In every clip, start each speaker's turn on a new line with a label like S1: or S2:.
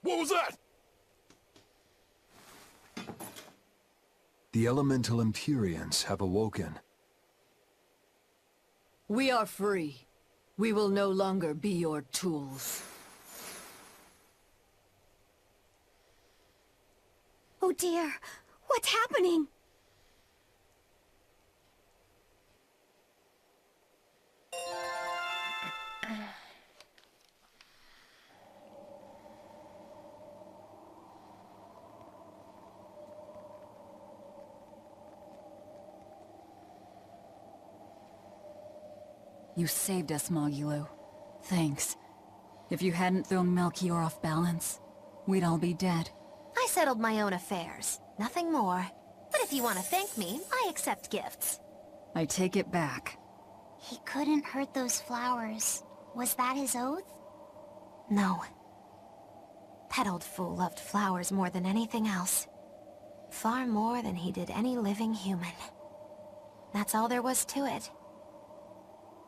S1: What was that?
S2: The elemental Empyreans have awoken.
S3: We are free. We will no longer be your tools.
S4: Oh dear, what's happening?
S5: You saved us, Mogulu. Thanks. If you hadn't thrown Melchior off balance, we'd all be dead.
S4: I settled my own affairs. Nothing more. But if you want to thank me, I accept gifts.
S5: I take it back.
S6: He couldn't hurt those flowers. Was that his oath?
S4: No. That old fool loved flowers more than anything else. Far more than he did any living human. That's all there was to it.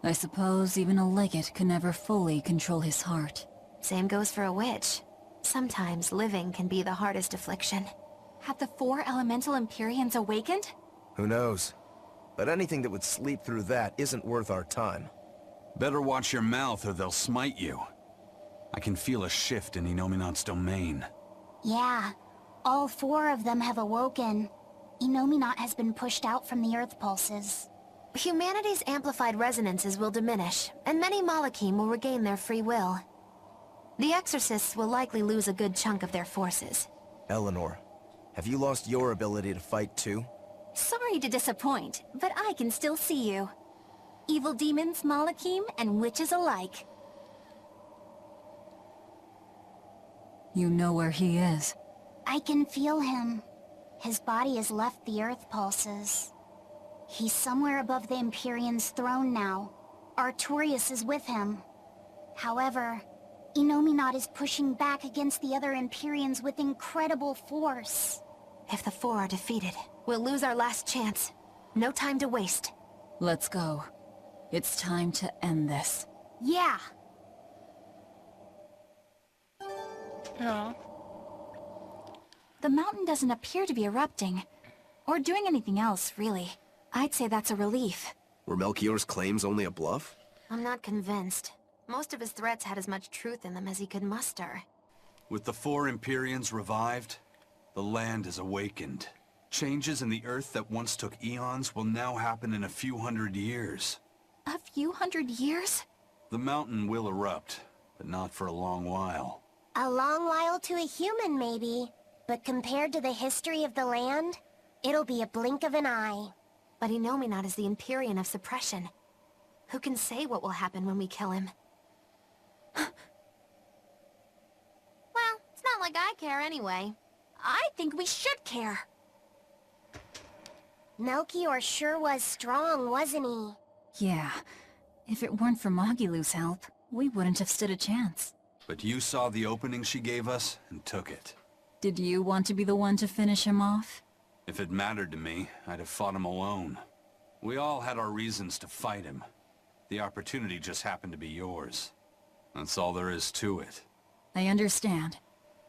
S5: I suppose even a legate can never fully control his heart.
S4: Same goes for a witch. Sometimes living can be the hardest affliction.
S7: Have the 4 elemental Empyreans awakened?
S8: Who knows? But anything that would sleep through that isn't worth our time.
S1: Better watch your mouth or they'll smite you. I can feel a shift in Inominat's domain.
S6: Yeah. All 4 of them have awoken. Inominat has been pushed out from the Earth pulses.
S4: Humanity's amplified resonances will diminish, and many Malachim will regain their free will. The Exorcists will likely lose a good chunk of their forces.
S8: Eleanor, have you lost your ability to fight too?
S7: Sorry to disappoint, but I can still see you. Evil demons, Malachim, and witches alike.
S5: You know where he is.
S6: I can feel him. His body has left the Earth pulses. He's somewhere above the Empyrean's throne now. Artorias is with him. However, Inominat is pushing back against the other Empyreans with incredible force.
S4: If the 4 are defeated, we'll lose our last chance. No time to waste.
S5: Let's go. It's time to end this.
S6: Yeah!
S7: Oh. The mountain doesn't appear to be erupting. Or doing anything else, really. I'd say that's a relief.
S9: Were Melchior's claims only a bluff?
S4: I'm not convinced. Most of his threats had as much truth in them as he could muster.
S1: With the 4 Empyreans revived, the land is awakened. Changes in the Earth that once took eons will now happen in a few hundred years.
S7: A few hundred years?
S1: The mountain will erupt, but not for a long while.
S6: A long while to a human, maybe. But compared to the history of the land, it'll be a blink of an eye.
S4: But Inominat is the Empyrean of suppression. Who can say what will happen when we kill him? Well, it's not like I care anyway.
S7: I think we should care.
S6: Melchior sure was strong, wasn't he?
S5: Yeah. If it weren't for Mogulu's help, we wouldn't have stood a chance.
S1: But you saw the opening she gave us and took it.
S5: Did you want to be the one to finish him off?
S1: If it mattered to me, I'd have fought him alone. We all had our reasons to fight him. The opportunity just happened to be yours. That's all there is to it.
S5: I understand.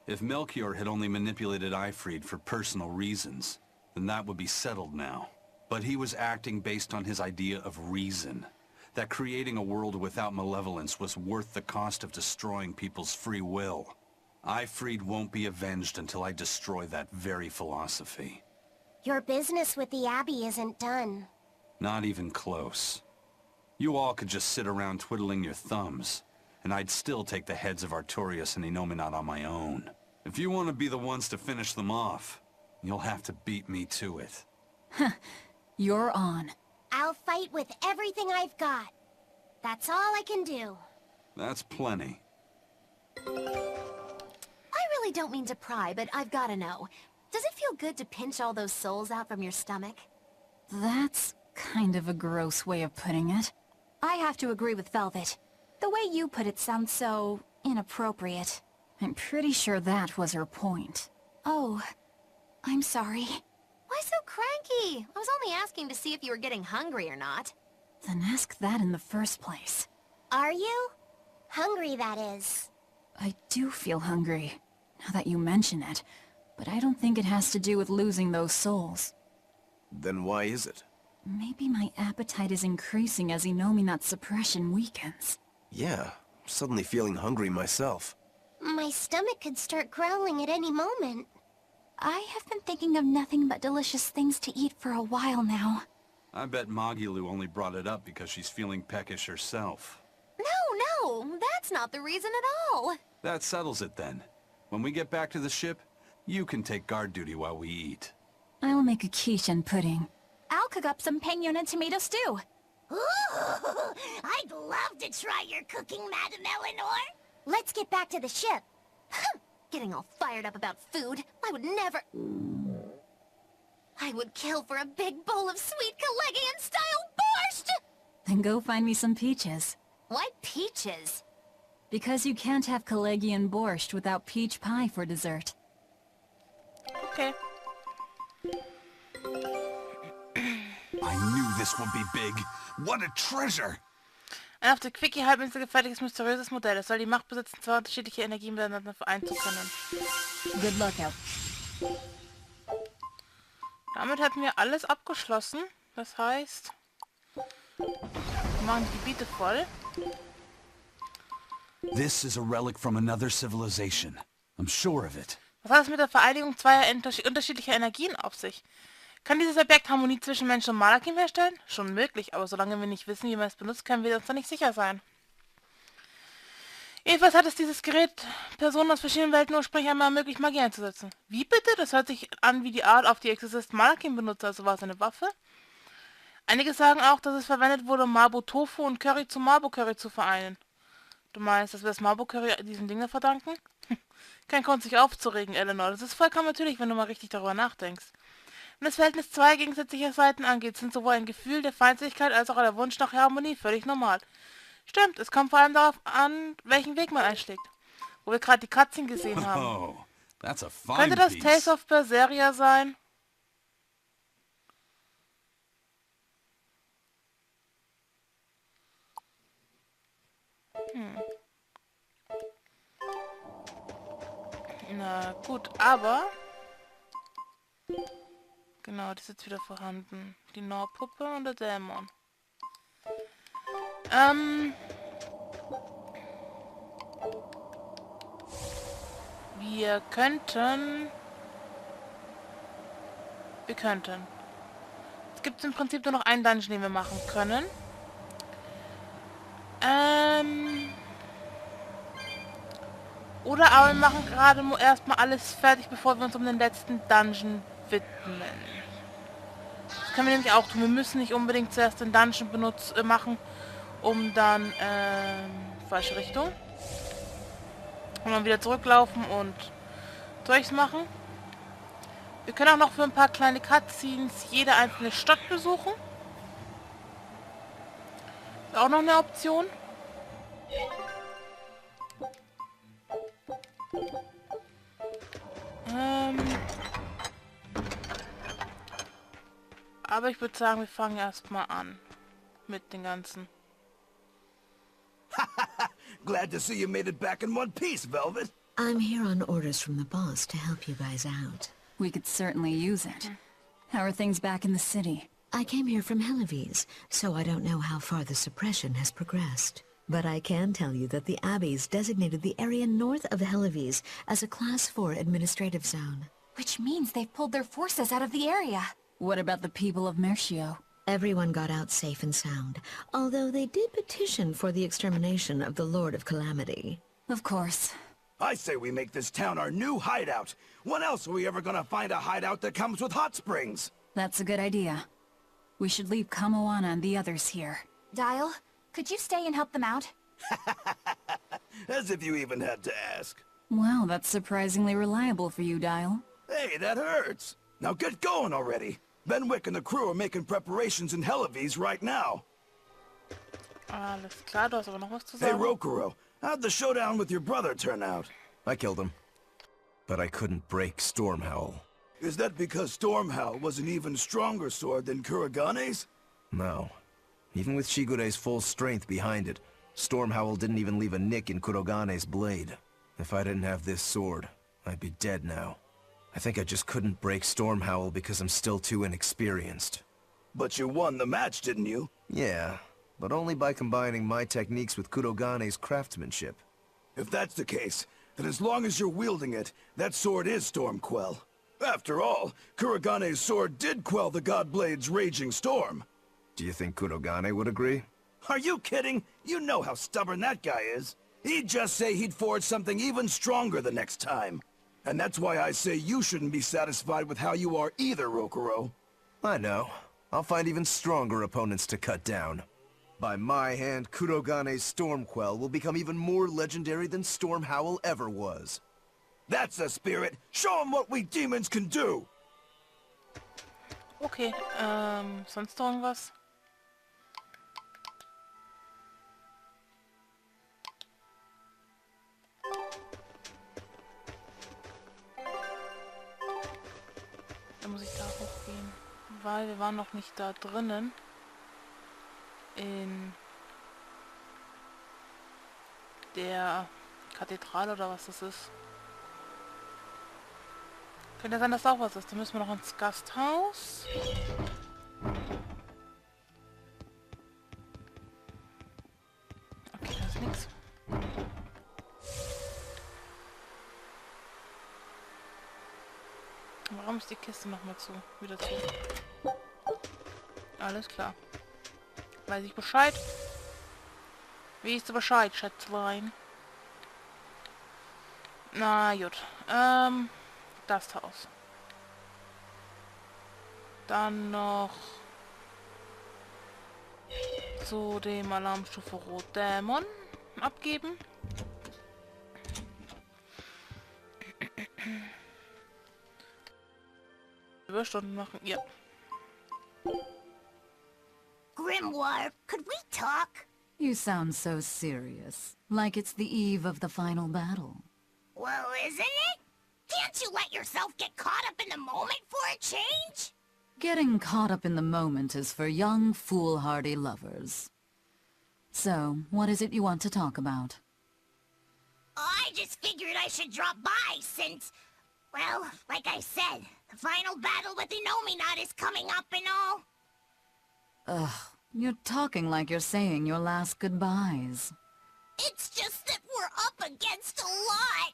S1: If Melchior had only manipulated Ifrid for personal reasons, then that would be settled now. But he was acting based on his idea of reason. That creating a world without malevolence was worth the cost of destroying people's free will. Ifrid won't be avenged until I destroy that very philosophy.
S6: Your business with the Abbey isn't done.
S1: Not even close. You all could just sit around twiddling your thumbs, and I'd still take the heads of Artorias and Inominat on my own. If you want to be the ones to finish them off, you'll have to beat me to it.
S5: You're on.
S6: I'll fight with everything I've got. That's all I can do.
S1: That's plenty.
S4: I really don't mean to pry, but I've gotta know. Does it feel good to pinch all those souls out from your stomach?
S5: That's kind of a gross way of putting it.
S7: I have to agree with Velvet. The way you put it sounds so inappropriate.
S5: I'm pretty sure that was her point.
S7: Oh, I'm sorry.
S4: Why so cranky? I was only asking to see if you were getting hungry or not.
S5: Then ask that in the first place.
S6: Are you? Hungry, that is.
S5: I do feel hungry. now that you mention it, but I don't think it has to do with losing those souls.
S9: Then why is it?
S5: Maybe my appetite is increasing as Inominat's suppression weakens.
S9: Yeah, I'm suddenly feeling hungry myself.
S6: My stomach could start growling at any moment.
S7: I have been thinking of nothing but delicious things to eat for a while now.
S1: I bet Magilu only brought it up because she's feeling peckish herself.
S4: No, that's not the reason at all.
S1: That settles it then. When we get back to the ship, you can take guard duty while we eat.
S5: I'll make a quiche and pudding.
S7: I'll cook up some pinyon and tomato stew.
S6: Ooh, I'd love to try your cooking, Madame Eleanor. Let's get back to the ship.
S4: Getting all fired up about food. I would never... I would kill for a big bowl of sweet Kalegian-style borscht!
S5: Then go find me some peaches.
S4: Why peaches?
S5: Because you can't have Kalegian borscht without peach pie for dessert.
S10: Okay.
S1: I knew this would be big. What a treasure!
S10: Ein auf der Quickie-Halbinsel gefertigtes mysteriöses Modell. Es soll die Macht besitzen, zwei unterschiedliche Energien miteinander vereinen zu können.
S5: Good luck out.
S10: Damit hätten wir alles abgeschlossen. Das heißt, wir machen die Gebiete voll.
S1: This is a relic from another civilization. I'm sure of it.
S10: Was hat es mit der Vereinigung zweier unterschiedlicher Energien auf sich? Kann dieses Objekt Harmonie zwischen Mensch und Malakim herstellen? Schon möglich, aber solange wir nicht wissen, wie man es benutzt, können wir uns da nicht sicher sein. Jedenfalls hat es dieses Gerät Personen aus verschiedenen Welten ursprünglich einmal ermöglicht, Magie einzusetzen. Wie bitte? Das hört sich an wie die Art, auf die Exorcist Malakim benutzt, also war es eine Waffe. Einige sagen auch, dass es verwendet wurde, um Mabo Tofu und Curry zu Mabo Curry zu vereinen. Du meinst, dass wir das Mabo Curry diesen Dingen verdanken? Kein Grund, sich aufzuregen, Eleanor. Das ist vollkommen natürlich, wenn du mal richtig darüber nachdenkst. Wenn das Verhältnis zwei gegensätzlicher Seiten angeht, sind sowohl ein Gefühl der Feindseligkeit als auch der Wunsch nach Harmonie völlig normal. Stimmt, es kommt vor allem darauf an, welchen Weg man einschlägt. Wo wir gerade die Cutscene gesehen haben.
S1: Oh, that's a fine
S10: Könnte das
S1: piece.
S10: Tales of Berseria sein? Na gut, aber... Genau, die ist jetzt wieder vorhanden. Die Norpuppe und der Dämon. Wir könnten... Es gibt im Prinzip nur noch einen Dungeon, den wir machen können. Oder aber wir machen gerade erstmal alles fertig, bevor wir uns um den letzten Dungeon widmen. Das können wir nämlich auch tun. Wir müssen nicht unbedingt zuerst den Dungeon machen, um dann, falsche Richtung. Und dann wieder zurücklaufen und durchmachen. Wir können auch noch für ein paar kleine Cutscenes jede einzelne Stadt besuchen. Ist auch noch eine Option. Aber ich würde sagen, wir fangen erstmal an mit den ganzen.
S8: Glad to see you made it back in one piece, Velvet.
S3: I'm here on orders from the boss to help you guys out.
S5: We could certainly use it. How are things back in the city?
S3: I came here from Helives, so I don't know how far the suppression has progressed. But I can tell you that the Abbeys designated the area north of Helives as a Class 4 administrative zone.
S7: Which means they've pulled their forces out of the area.
S5: What about the people of Mercio?
S3: Everyone got out safe and sound, although they did petition for the extermination of the Lord of Calamity.
S5: Of course.
S8: I say we make this town our new hideout. When else are we ever gonna find a hideout that comes with hot springs?
S5: That's a good idea. We should leave Kamoana and the others here.
S7: Dial, could you stay and help them out?
S8: As if you even had to ask.
S5: Wow, that's surprisingly reliable for you, Dial.
S8: Hey, that hurts. Now get going already. Benwick and the crew are making preparations in Helives right now.
S10: Alles klar, du hast aber noch was zu
S8: Hey,
S10: sagen.
S8: Rokuro, how'd the showdown with your brother turn out?
S9: I killed him. But I couldn't break Stormhowl.
S8: Is that because Stormhowl was an even stronger sword than Kuragane's?
S9: No. Even with Shigure's full strength behind it, Stormhowl didn't even leave a nick in Kurogane's blade. If I didn't have this sword, I'd be dead now. I think I just couldn't break Storm Howl because I'm still too inexperienced.
S8: But you won the match, didn't you?
S9: Yeah, but only by combining my techniques with Kurogane's craftsmanship.
S8: If that's the case, then as long as you're wielding it, that sword is Stormquell. After all, Kurogane's sword did quell the Godblade's raging storm.
S9: Do you think Kurogane would agree?
S8: Are you kidding? You know how stubborn that guy is. He'd just say he'd forge something even stronger the next time. And that's why I say you shouldn't be satisfied with how you are either, Rokuro.
S9: I know. I'll find even stronger opponents to cut down. By my hand, Kurogane's Stormquell will become even more legendary than Storm Howl ever was.
S8: That's the spirit! Show him what we demons can do!
S10: Okay, sonst noch irgendwas? Dann muss ich da hochgehen, weil wir waren noch nicht da drinnen. In der Kathedrale oder was das ist. Könnte sein, dass auch was ist. Dann müssen wir noch ins Gasthaus. Okay, da ist nichts. Warum ist die Kiste nochmal zu? Wieder zu. Alles klar. Weiß ich Bescheid? Wie ist du Bescheid, Schätzlein? Na gut. Gasthaus. Dann noch zu dem Alarmstufe Rot Dämon abgeben. Überstunden machen, ja.
S6: Grimoire, could we talk?
S5: You sound so serious, like it's the eve of the final battle.
S6: Well, isn't it? Can't you let yourself get caught up in the moment for a change?
S5: Getting caught up in the moment is for young, foolhardy lovers. So, what is it you want to talk about?
S6: I just figured I should drop by since, well, like I said, the final battle with Inominat is coming up and all.
S5: Ugh, you're talking like you're saying your last goodbyes.
S6: It's just that we're up against a lot.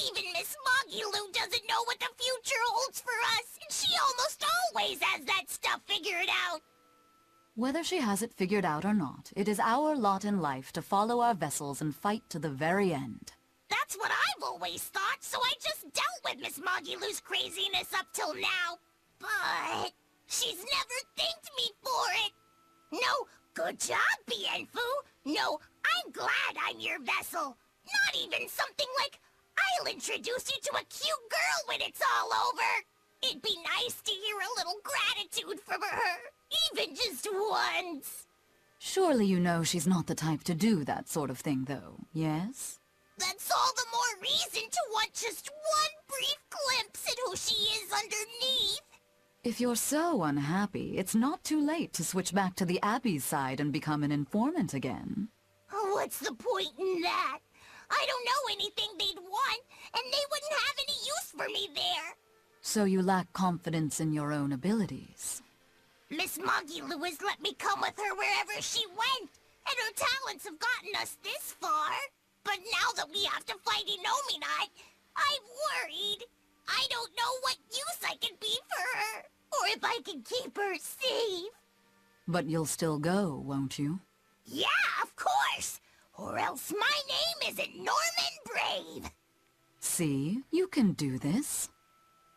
S6: Even Miss Moggy doesn't know what the future holds for us, and she almost always has that stuff figured out.
S5: Whether she has it figured out or not, it is our lot in life to follow our vessels and fight to the very end.
S6: That's what I've always thought, so I just dealt with Miss Moggy craziness up till now. But she's never thanked me for it. No, good job, Bienfu. No, I'm glad I'm your vessel. Not even something like, I'll introduce you to a cute girl when it's all over. It'd be nice to hear a little gratitude from her, even just once.
S5: Surely you know she's not the type to do that sort of thing, though, yes?
S6: That's all the more reason to want just one brief glimpse at who she is underneath.
S5: If you're so unhappy, it's not too late to switch back to the Abbey's side and become an informant again.
S6: What's the point in that? I don't know anything they'd want, and they wouldn't have any use for me there.
S5: So you lack confidence in your own abilities.
S6: Miss Moggy has let me come with her wherever she went, and her talents have gotten us this far. But now that we have to fight Inominat, I'm worried. I don't know what use I can be for her, or if I can keep her safe.
S5: But you'll still go, won't you?
S6: Yeah, of course! Or else my name isn't Norman Brave!
S5: See, you can do this.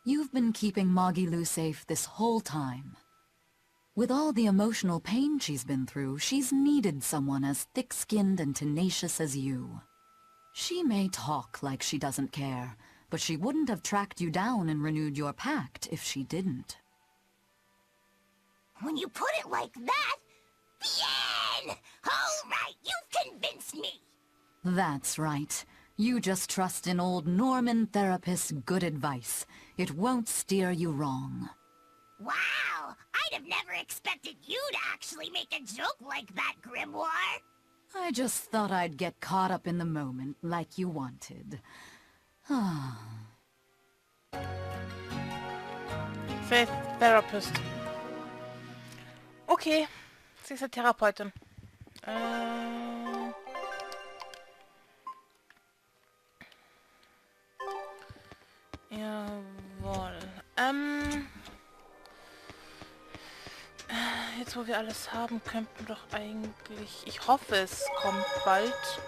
S5: You've been keeping Moggy safe this whole time. With all the emotional pain she's been through, she's needed someone as thick-skinned and tenacious as you. She may talk like she doesn't care, but she wouldn't have tracked you down and renewed your pact if she didn't.
S6: When you put it like that, Bien! All right, you've convinced me.
S5: That's right. You just trust in old Norman therapist's good advice. It won't steer you wrong.
S6: Wow! I'd have never expected you to actually make a joke like that, Grimoire.
S5: I just thought I'd get caught up in the moment like you wanted.
S10: Faith Therapist. Okay, sie ist eine Therapeutin. Jawohl. Jetzt wo wir alles haben, könnten doch eigentlich... Ich hoffe, es kommt bald.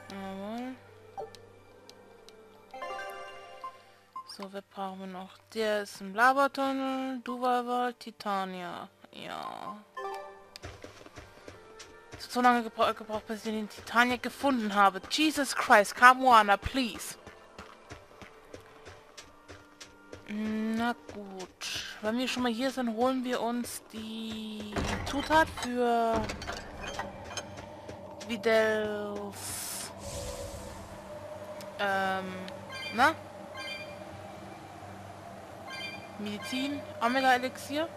S10: Jawohl. So, wir brauchen noch. Der ist im Lavatunnel. Duvalval, Titania. Ja. Es hat so lange gebraucht, bis ich den Titania gefunden habe. Jesus Christ, Kamuana, please. Na gut. Wenn wir schon mal hier sind, holen wir uns die Zutat für Videls na? Medizin, Omega-Elixier.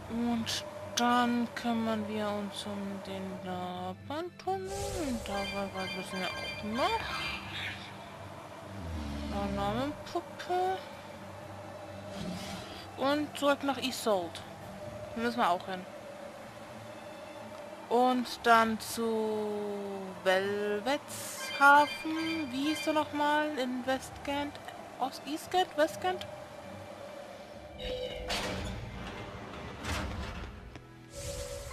S10: Und dann kümmern wir uns um den Labantunnel. Und da wissen wir auch noch. Namenpuppe. Und zurück nach Isolde. Da müssen wir auch hin. Und dann zu Velvets Hafen. Wie hieß du nochmal? In Westgant? Eastgant? Westgant?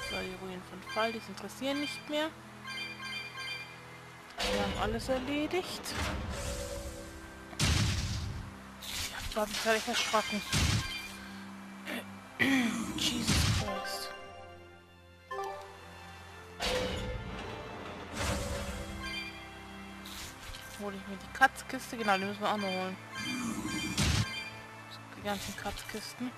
S10: So, die Ruinen von Fall, die interessieren nicht mehr. Wir haben alles erledigt. Ich habe mich gerade echt erschrocken. Jesus Christ. Hole ich mir die Kratzkiste? Genau, die müssen wir auch noch holen. Die ganzen Kratzkisten.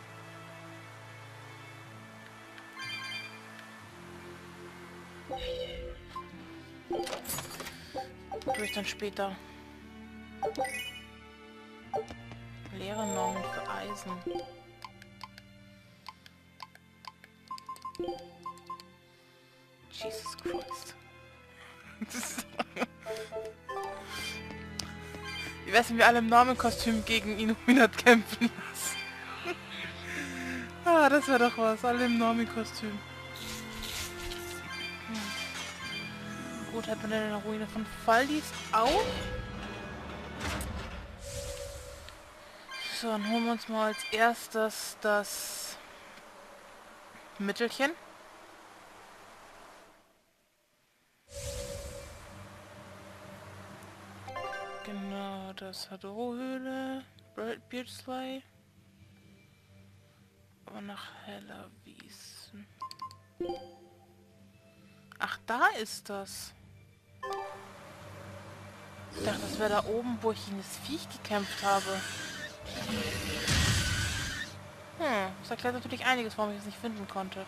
S10: Tue ich dann später. Leere Normen für Eisen. Jesus Christ. Wie wär's, wenn wir alle im Normenkostüm gegen Illuminat kämpfen lassen? Ah, das wäre doch was. Alle im Normenkostüm. Gut, hat man denn eine Ruine von Faldis auch? So, dann holen wir uns mal als erstes das Mittelchen. Genau, das hat Rohhöhle, Beardsley. Aber nach Hellerwiesen. Ach, da ist das. Ich dachte, das wäre da oben, wo ich gegen das Viech gekämpft habe. Das erklärt natürlich einiges, warum ich es nicht finden konnte.